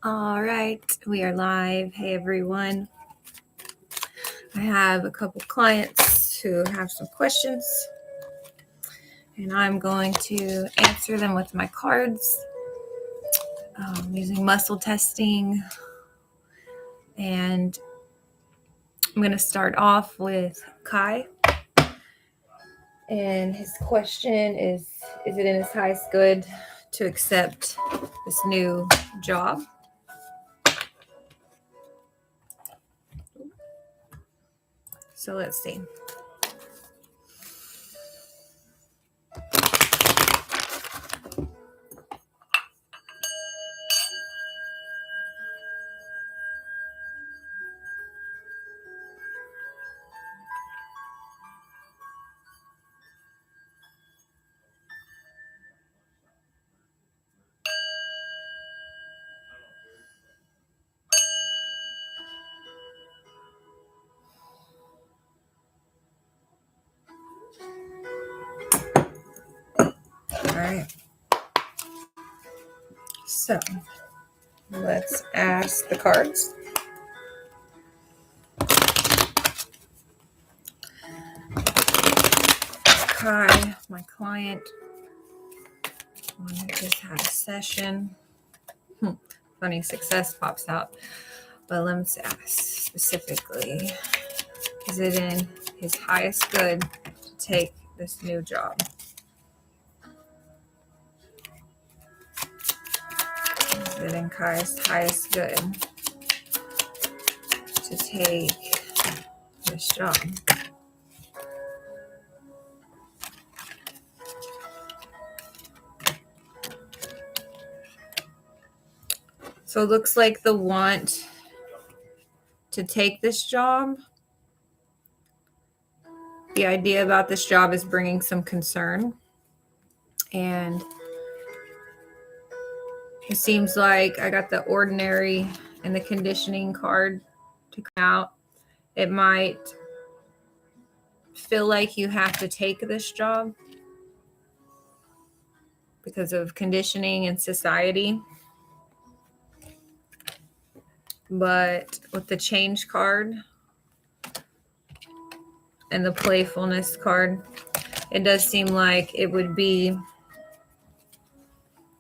All right, we are live. Hey everyone. I have a couple clients who have some questions, and I'm going to answer them with my cards using muscle testing. And I'm going to start off with Kai. And his question is it in his highest good to accept this new job? So let's see. All right. So let's ask the cards. Kai, my client, I just had a session. Funny success pops out. But let's ask specifically, is it in his highest good to take this new job? Is it in Kai's highest good to take this job? So it looks like the want to take this job, the idea about this job is bringing some concern. And it seems like I got the ordinary and the conditioning card to come out. It might feel like you have to take this job because of conditioning and society. But with the change card and the playfulness card, it does seem like it would be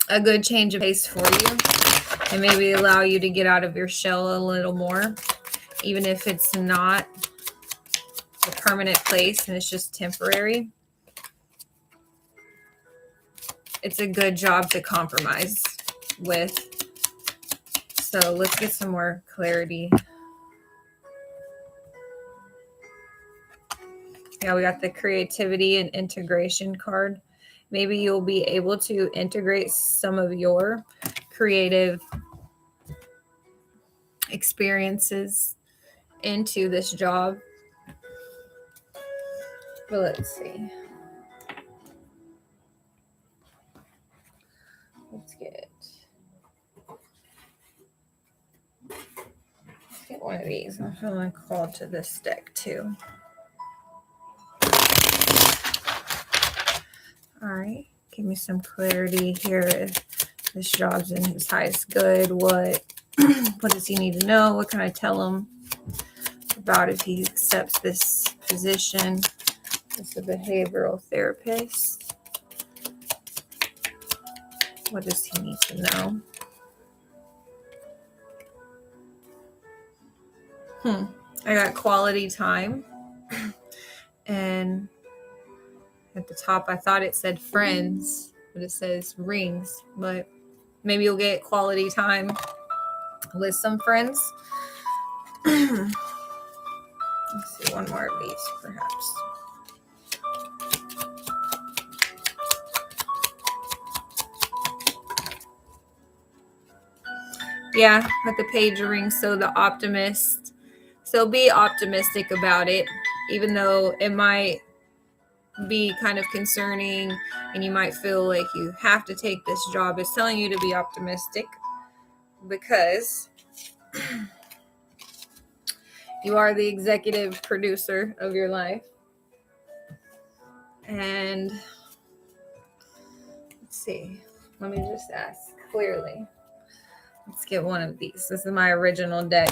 a good change of pace for you and maybe allow you to get out of your shell a little more, even if it's not a permanent place and it's just temporary. It's a good job to compromise with. So let's get some more clarity. Yeah, we got the creativity and integration card. Maybe you'll be able to integrate some of your creative experiences into this job. But let's see. Let's get one of these. I'm feeling called to this deck too. All right, give me some clarity here. If this job's in his highest good, what does he need to know? What can I tell him about if he accepts this position as a behavioral therapist? What does he need to know? I got quality time. And at the top, I thought it said friends, but it says rings. But maybe you'll get quality time with some friends. Let's see, one more of these, perhaps. Yeah, with the page of rings, so the optimist. So be optimistic about it, even though it might be kind of concerning and you might feel like you have to take this job. It's telling you to be optimistic because you are the executive producer of your life. And let's see, let me just ask clearly. Let's get one of these. This is my original deck.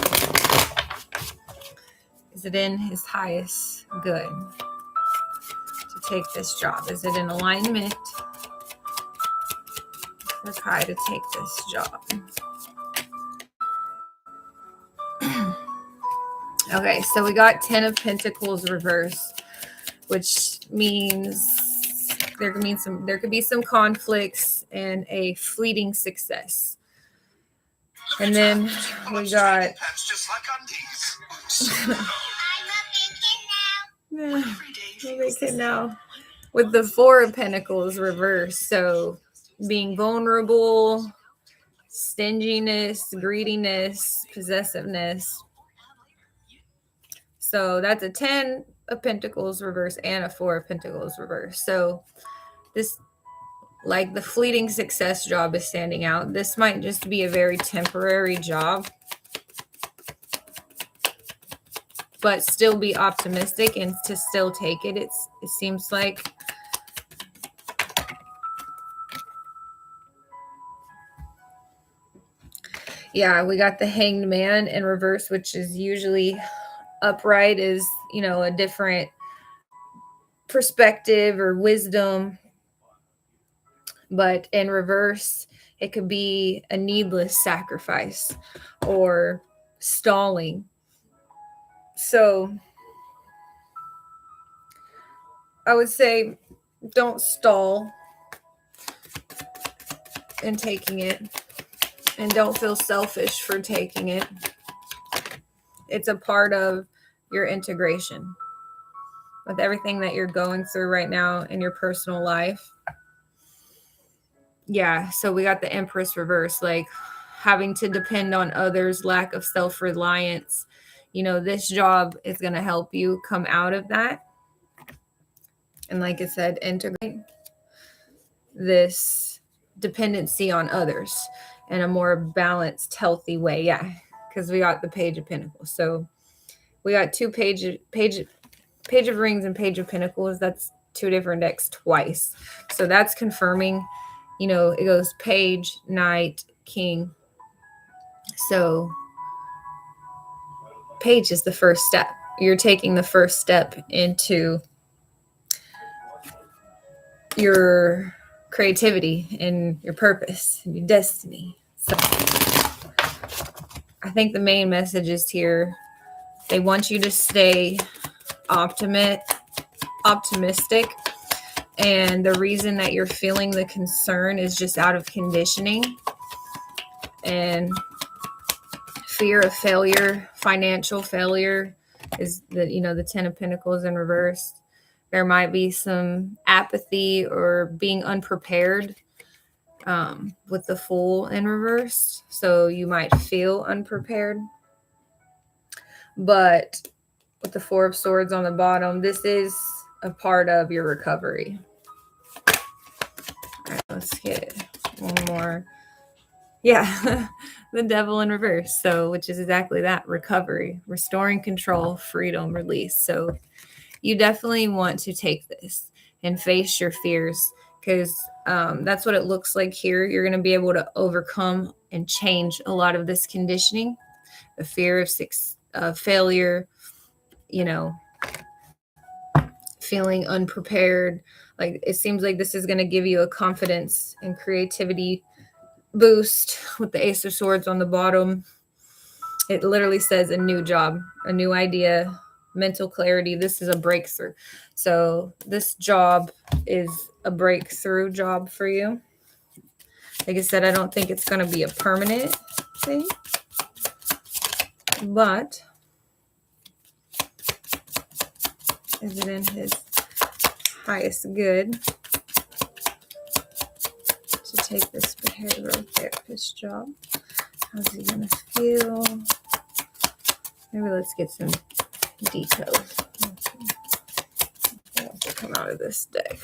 Is it in his highest good to take this job? Is it in alignment for Kai to take this job? Okay, so we got 10 of Pentacles reverse, which means there could be some conflicts and a fleeting success. And then we got now with the 4 of Pentacles reverse. So being vulnerable, stinginess, greediness, possessiveness. So that's a 10 of Pentacles reverse and a 4 of Pentacles reverse. So this, like the fleeting success job is standing out. This might just be a very temporary job, but still be optimistic and to still take it. It seems like. Yeah, we got the Hanged Man in reverse, which is usually upright, is, you know, a different perspective or wisdom. But in reverse, it could be a needless sacrifice or stalling. So I would say don't stall in taking it, and don't feel selfish for taking it. It's a part of your integration with everything that you're going through right now in your personal life. Yeah, so we got the Empress reverse, like having to depend on others, lack of self-reliance. You know, this job is going to help you come out of that. And like I said, integrate this dependency on others in a more balanced, healthy way. Yeah, because we got the Page of Pentacles. So we got 2 Page of Rings and Page of Pentacles. That's 2 different decks twice. So that's confirming, you know, it goes Page, Knight, King. So Page is the first step. You're taking the first step into your creativity and your purpose and your destiny. So I think the main message is here. They want you to stay optimistic. And the reason that you're feeling the concern is just out of conditioning and fear of failure. Financial failure is the 10 of Pentacles in reverse. There might be some apathy or being unprepared with the Fool in reverse. So you might feel unprepared. But with the 4 of Swords on the bottom, this is a part of your recovery. All right, let's get one more. Yeah, the Devil in reverse. So, which is exactly that, recovery, restoring control, freedom, release. So you definitely want to take this and face your fears, because that's what it looks like here. You're going to be able to overcome and change a lot of this conditioning, the fear of failure, you know, feeling unprepared. Like, it seems like this is going to give you a confidence and creativity boost with the Ace of Swords on the bottom. It literally says a new job, a new idea, mental clarity. This is a breakthrough. So this job is a breakthrough job for you. Like I said, I don't think it's going to be a permanent thing, but is it in his highest good to take this behavioral therapist job? How's he going to feel? Maybe let's get some details. What else will come out of this deck?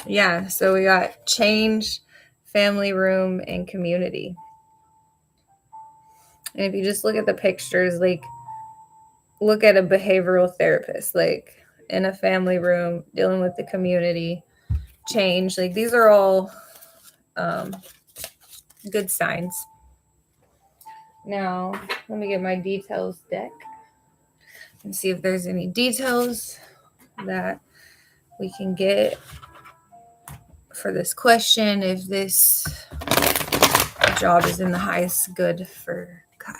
Yeah, so we got change, family room, and community. And if you just look at the pictures, like, look at a behavioral therapist, like in a family room, dealing with the community, change. Like, these are all good signs. Now, let me get my details deck and see if there's any details that we can get for this question, if this job is in the highest good for Kai.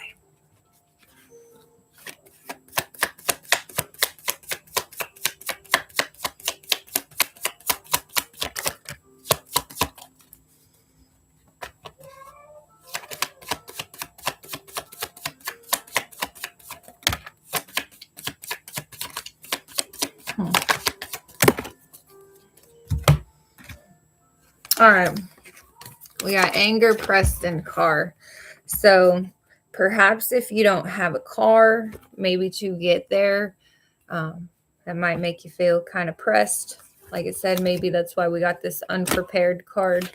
All right. We got anger, Preston, car. So perhaps if you don't have a car, maybe to get there, that might make you feel kind of pressed. Like I said, maybe that's why we got this unprepared card.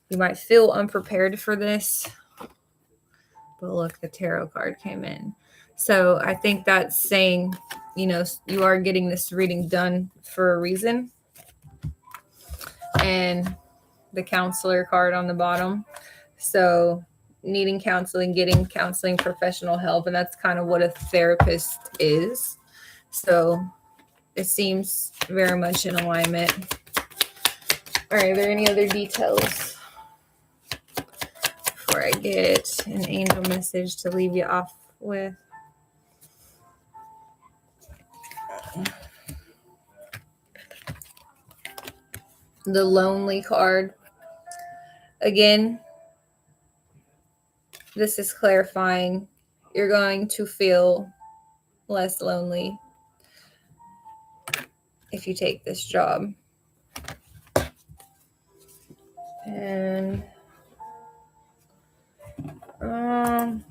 You might feel unprepared for this. But look, the tarot card came in. So I think that's saying, you are getting this reading done for a reason. And the counselor card on the bottom. So needing counseling, getting counseling, professional help. And that's kind of what a therapist is. So it seems very much in alignment. All right, are there any other details before I get an angel message to leave you off with? The lonely card. Again, this is clarifying. You're going to feel less lonely if you take this job. And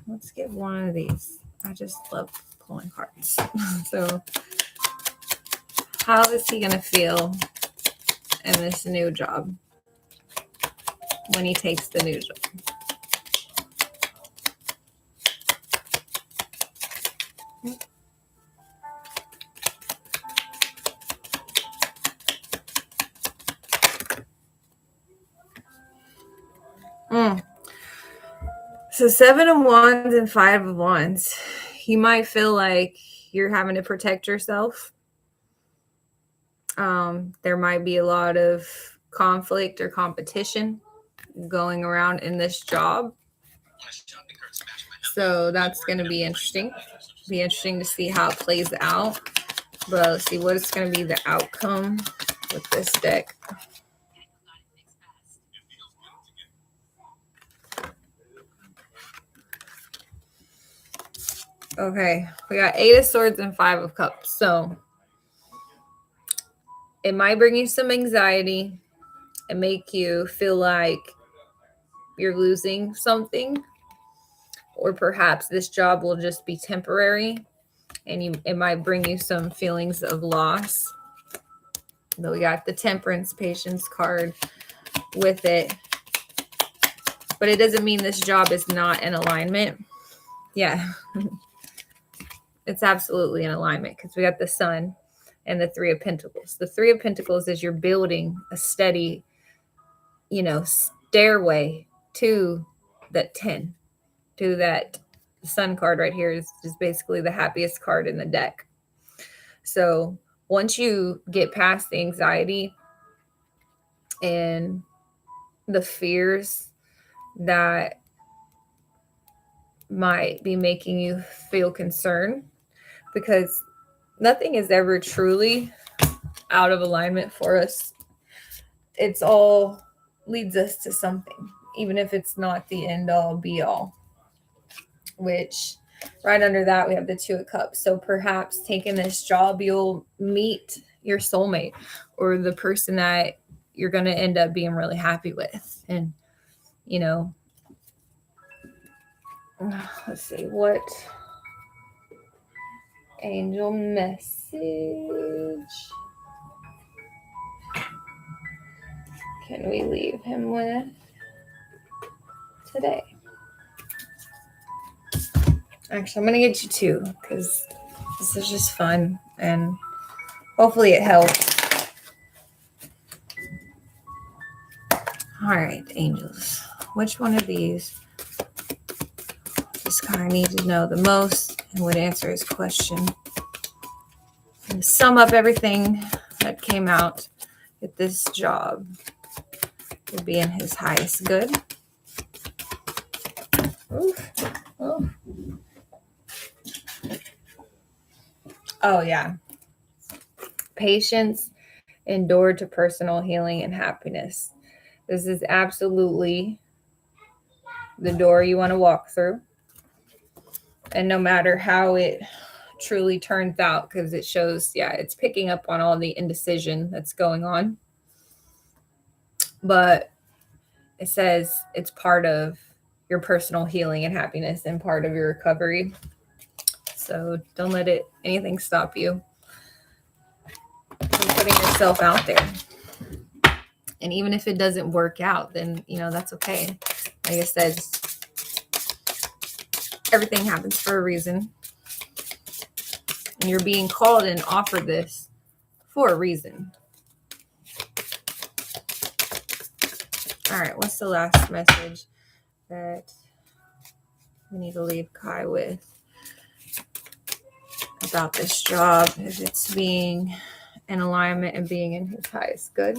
let's get one of these. I just love pulling cards. So how is he going to feel in this new job when he takes the new job? So 7 of Wands and 5 of Wands. You might feel like you're having to protect yourself. There might be a lot of conflict or competition going around in this job. So that's going to be interesting. Be interesting to see how it plays out. But let's see what is going to be the outcome with this deck. Okay, we got 8 of Swords and 5 of Cups. So it might bring you some anxiety and make you feel like you're losing something. Or perhaps this job will just be temporary and it might bring you some feelings of loss. But we got the Temperance, Patience card with it. But it doesn't mean this job is not in alignment. Yeah. It's absolutely in alignment because we got the Sun and the 3 of Pentacles. The 3 of Pentacles is you're building a steady, stairway to that 10, to that Sun card right here is basically the happiest card in the deck. So once you get past the anxiety and the fears that might be making you feel concerned, because nothing is ever truly out of alignment for us. It's all leads us to something, even if it's not the end all be all, which right under that, we have the 2 of Cups. So perhaps taking this job, you'll meet your soulmate or the person that you're going to end up being really happy with. And, let's see, what angel message can we leave him with today? Actually, I'm going to get you 2 because this is just fun and hopefully it helps. All right, angels. Which one of these does Kai need to know the most and would answer his question? And sum up everything that came out at this job will be in his highest good. Oof. Oh. Oh, yeah. Patience endured to personal healing and happiness. This is absolutely the door you want to walk through. And no matter how it truly turns out, because it shows, yeah, it's picking up on all the indecision that's going on. But it says it's part of your personal healing and happiness and part of your recovery. So don't let anything stop you from putting yourself out there. And even if it doesn't work out, then, that's okay. Like I said, everything happens for a reason. And you're being called and offered this for a reason. All right, what's the last message that we need to leave Kai with about this job, if it's being in alignment and being in his highest good?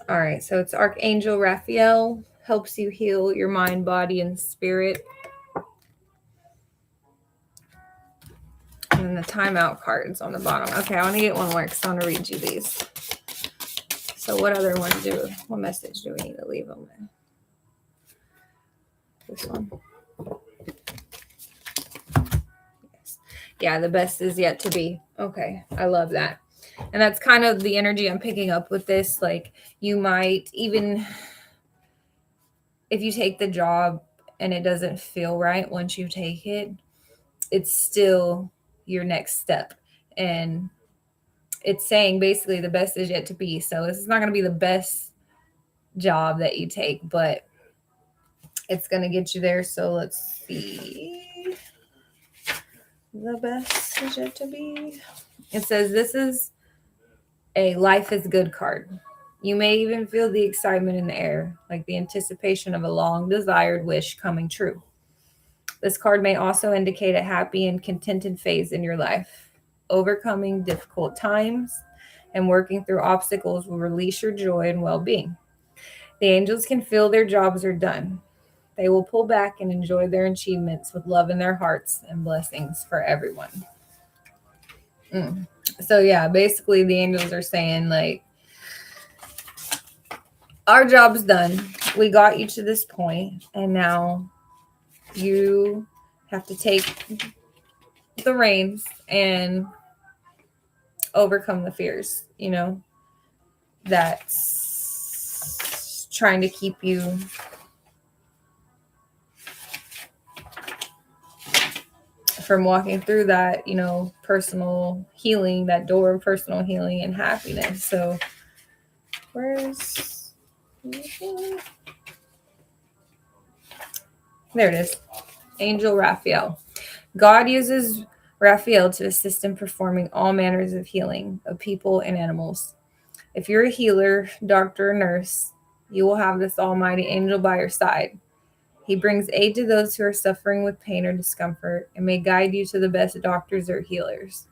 All right, so it's Archangel Raphael, helps you heal your mind, body, and spirit. And then the timeout cards on the bottom. Okay, I want to get one more because I want to read you these. So what message do we need to leave them with? This one. Yes. Yeah, the best is yet to be. Okay, I love that. And that's kind of the energy I'm picking up with this. Like, you might even, if you take the job and it doesn't feel right once you take it, it's still your next step. And it's saying basically the best is yet to be. So this is not going to be the best job that you take, but it's going to get you there. So let's see. The best is yet to be. It says this is a life is good card. You may even feel the excitement in the air, like the anticipation of a long desired wish coming true. This card may also indicate a happy and contented phase in your life. Overcoming difficult times and working through obstacles will release your joy and well-being. The angels can feel their jobs are done. They will pull back and enjoy their achievements with love in their hearts and blessings for everyone. So yeah, basically the angels are saying, like, our job's done. We got you to this point, and now you have to take the reins and overcome the fears, that's trying to keep you from walking through that, personal healing, that door of personal healing and happiness. So there it is. Angel Raphael. God uses Raphael to assist in performing all manners of healing of people and animals. If you're a healer, doctor, or nurse, you will have this almighty angel by your side. He brings aid to those who are suffering with pain or discomfort and may guide you to the best doctors or healers.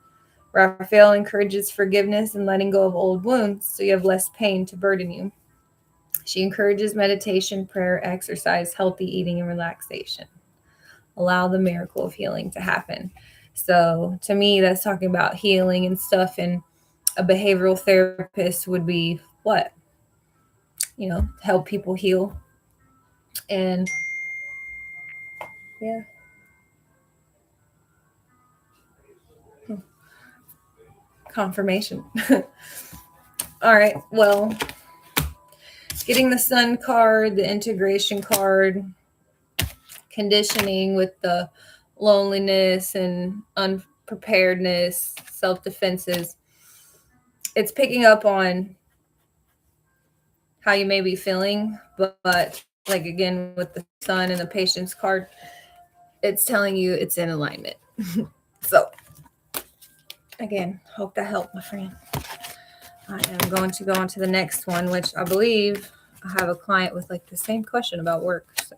Raphael encourages forgiveness and letting go of old wounds so you have less pain to burden you. She encourages meditation, prayer, exercise, healthy eating, and relaxation. Allow the miracle of healing to happen. So to me, that's talking about healing and stuff. And a behavioral therapist would be what? Help people heal. And yeah. Confirmation. All right. Well, getting the sun card, the integration card, conditioning with the loneliness and unpreparedness, self-defenses. It's picking up on how you may be feeling, but like again with the sun and the patience card, it's telling you it's in alignment. So, again, hope that helped, my friend. I am going to go on to the next one, which I believe I have a client with like the same question about work. So.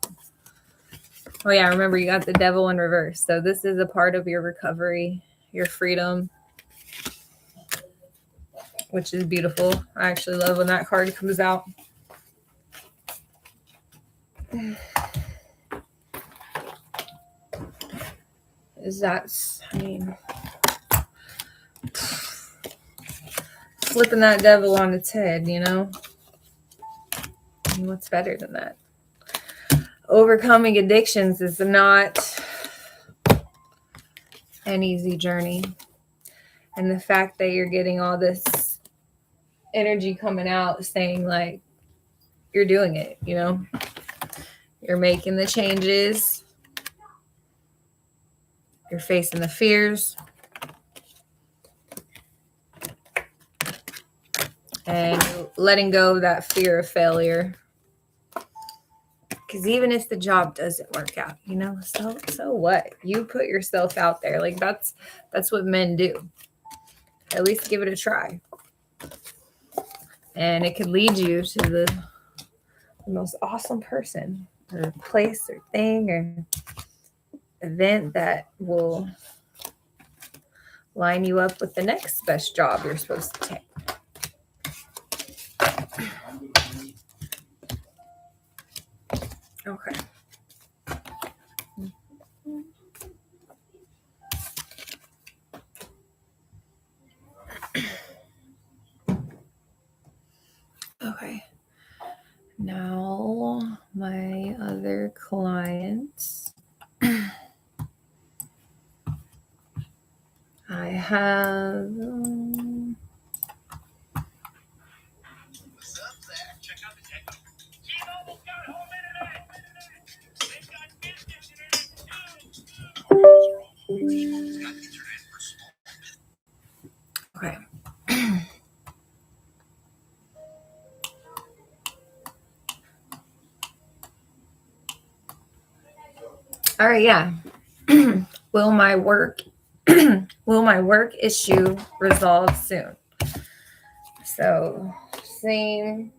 Oh yeah, remember you got the devil in reverse. So this is a part of your recovery, your freedom, which is beautiful. I actually love when that card comes out. Flipping that devil on its head, you know? And what's better than that? Overcoming addictions is not an easy journey. And the fact that you're getting all this energy coming out saying like you're doing it, you know? You're making the changes. You're facing the fears. And letting go of that fear of failure. Because even if the job doesn't work out, you know, so what? You put yourself out there. Like that's what men do. At least give it a try. And it could lead you to the most awesome person or place or thing or event that will line you up with the next best job you're supposed to take. Okay. Okay. Now, my other clients. I have. Okay. All right, yeah. Will my work issue resolve soon? So, same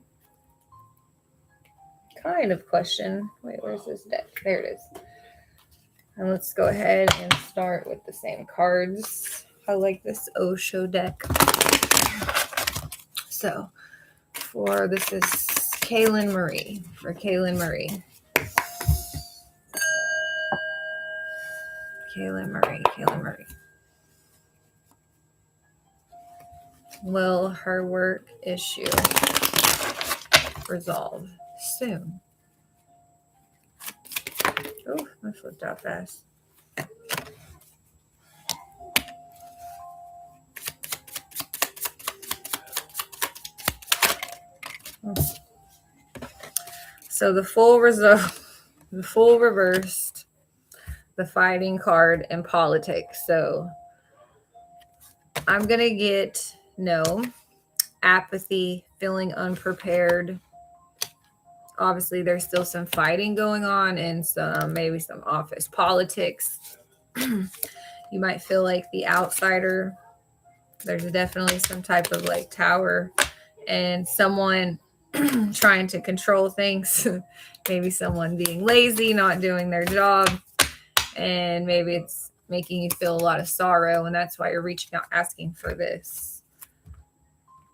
kind of question. Wait, where's this deck? There it is. And let's go ahead and start with the same cards. I like this Osho deck. So, this is Kaylin Marie. For Kaylin Marie. Kaylin Marie. Will her work issue resolve soon? Oh, I flipped out fast. Oh. So the full reversed, the fighting card, and politics. So I'm going to get no, apathy, feeling unprepared. Obviously, there's still some fighting going on and maybe some office politics. You might feel like the outsider. There's definitely some type of like tower and someone trying to control things. Maybe someone being lazy, not doing their job. And maybe it's making you feel a lot of sorrow. And that's why you're reaching out, asking for this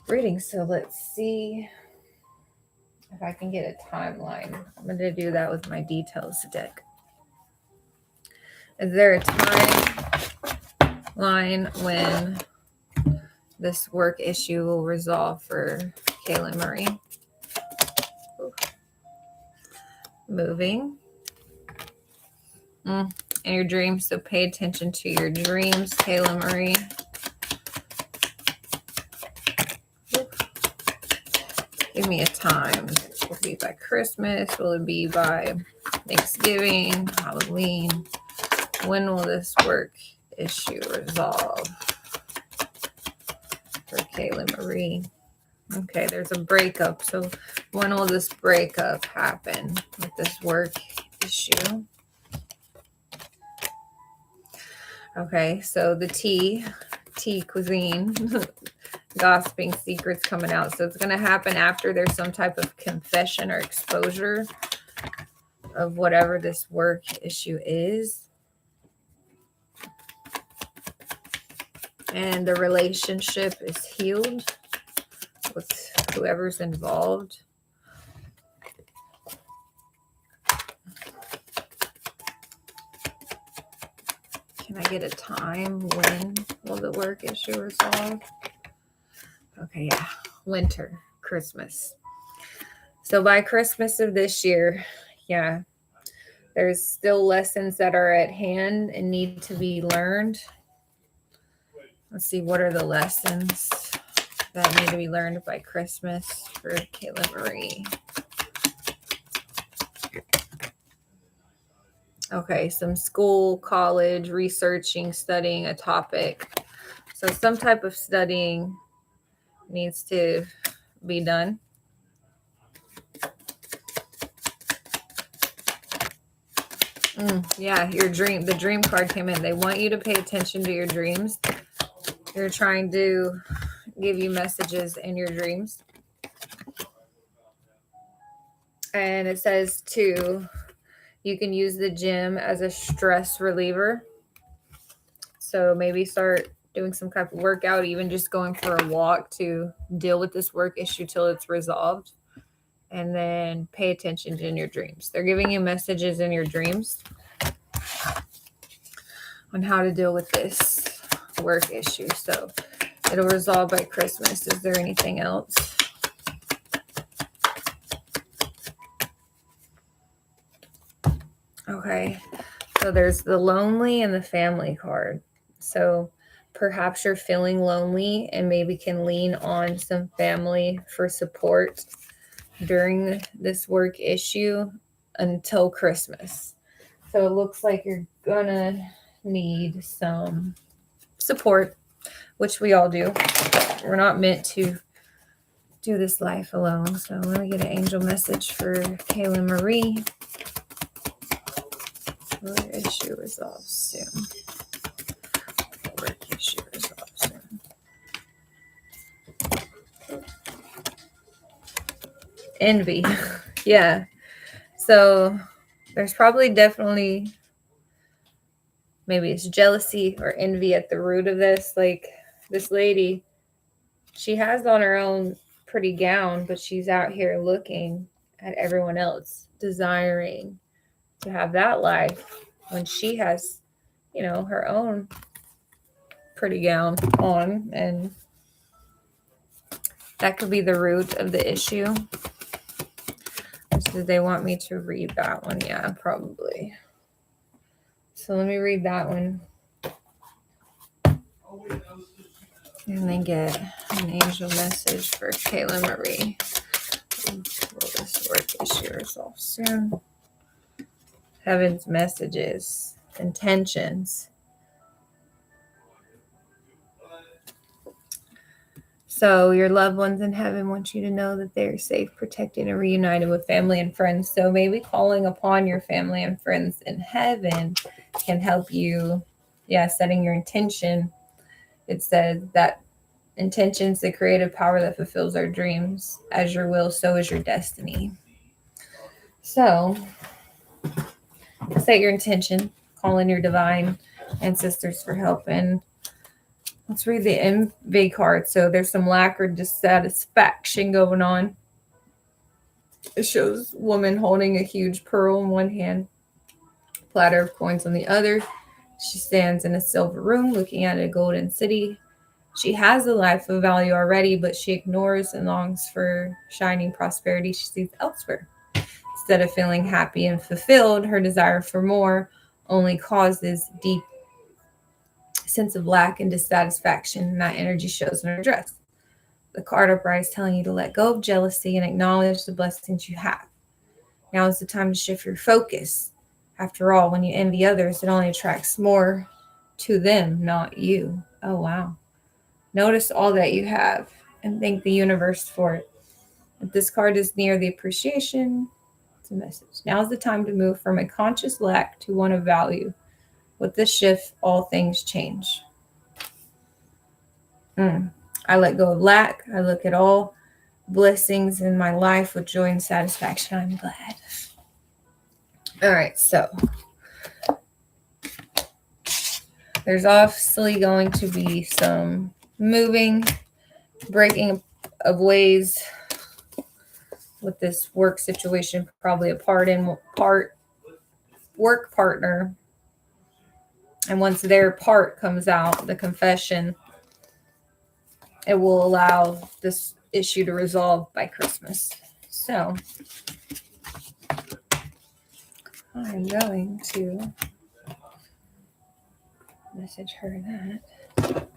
reading. So let's see if I can get a timeline. I'm going to do that with my details deck. Is there a timeline when this work issue will resolve for Kaylin Marie? Ooh. Moving. In your dreams, so pay attention to your dreams, Kaylin Marie. Ooh. Give me a time. Will it be by Christmas? Will it be by Thanksgiving, Halloween? When will this work issue resolve for Kaylin Marie? Okay, there's a breakup. So when will this breakup happen with this work issue? Okay, so the tea cuisine, gossiping secrets coming out. So it's going to happen after there's some type of confession or exposure of whatever this work issue is. And the relationship is healed with whoever's involved. Can I get a time? When will the work issue resolve? Okay, yeah. Winter, Christmas. So by Christmas of this year, yeah, there's still lessons that are at hand and need to be learned. Let's see, what are the lessons that need to be learned by Christmas for Kayla Marie? Okay, some school, college, researching, studying a topic. So some type of studying needs to be done. Yeah, the dream card came in. They want you to pay attention to your dreams. They're trying to give you messages in your dreams. And it says too, you can use the gym as a stress reliever. So maybe start doing some kind of workout, even just going for a walk to deal with this work issue till it's resolved. And then pay attention in your dreams. They're giving you messages in your dreams on how to deal with this work issue. So it'll resolve by Christmas. Is there anything else? Okay. So there's the lonely and the family card. So perhaps you're feeling lonely and maybe can lean on some family for support during this work issue until Christmas. So it looks like you're gonna need some support, which we all do. We're not meant to do this life alone. So let me get an angel message for Kayla Marie. Work issue resolved soon. Work issue resolved soon. Envy. Yeah. So there's probably definitely, maybe it's jealousy or envy at the root of this. Like this lady, she has on her own pretty gown, but she's out here looking at everyone else, desiring to have that life when she has, her own pretty gown on. And that could be the root of the issue. Did they want me to read that one? Yeah, probably. So let me read that one. And then get an angel message for Kayla Marie. Will this work issue resolve soon? Heaven's messages, intentions. So your loved ones in heaven want you to know that they're safe, protected, and reunited with family and friends. So maybe calling upon your family and friends in heaven can help you, setting your intention. It says that intention's the creative power that fulfills our dreams. As your will, so is your destiny. So set your intention, call in your divine ancestors for help. And let's read the envy card. So there's some lack or dissatisfaction going on. It shows a woman holding a huge pearl in one hand, platter of coins on the other. She stands in a silver room looking at a golden city. She has a life of value already, but she ignores and longs for shining prosperity she sees elsewhere. Instead of feeling happy and fulfilled, her desire for more only causes deep sense of lack and dissatisfaction, and that energy shows in her dress. The card upright is telling you to let go of jealousy and acknowledge the blessings you have. Now is the time to shift your focus. After all, when you envy others, it only attracts more to them, not you. Oh, wow. Notice all that you have and thank the universe for it. If this card is near the appreciation, it's a message. Now is the time to move from a conscious lack to one of value. With this shift, all things change. I let go of lack. I look at all blessings in my life with joy and satisfaction. I'm glad. All right, so there's obviously going to be some moving, breaking of ways with this work situation, probably a part work partner. And once their part comes out, the confession, it will allow this issue to resolve by Christmas. So I'm going to message her that.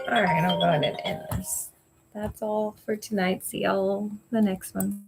All right, I'll go ahead and end this. That's all for tonight. See y'all the next one.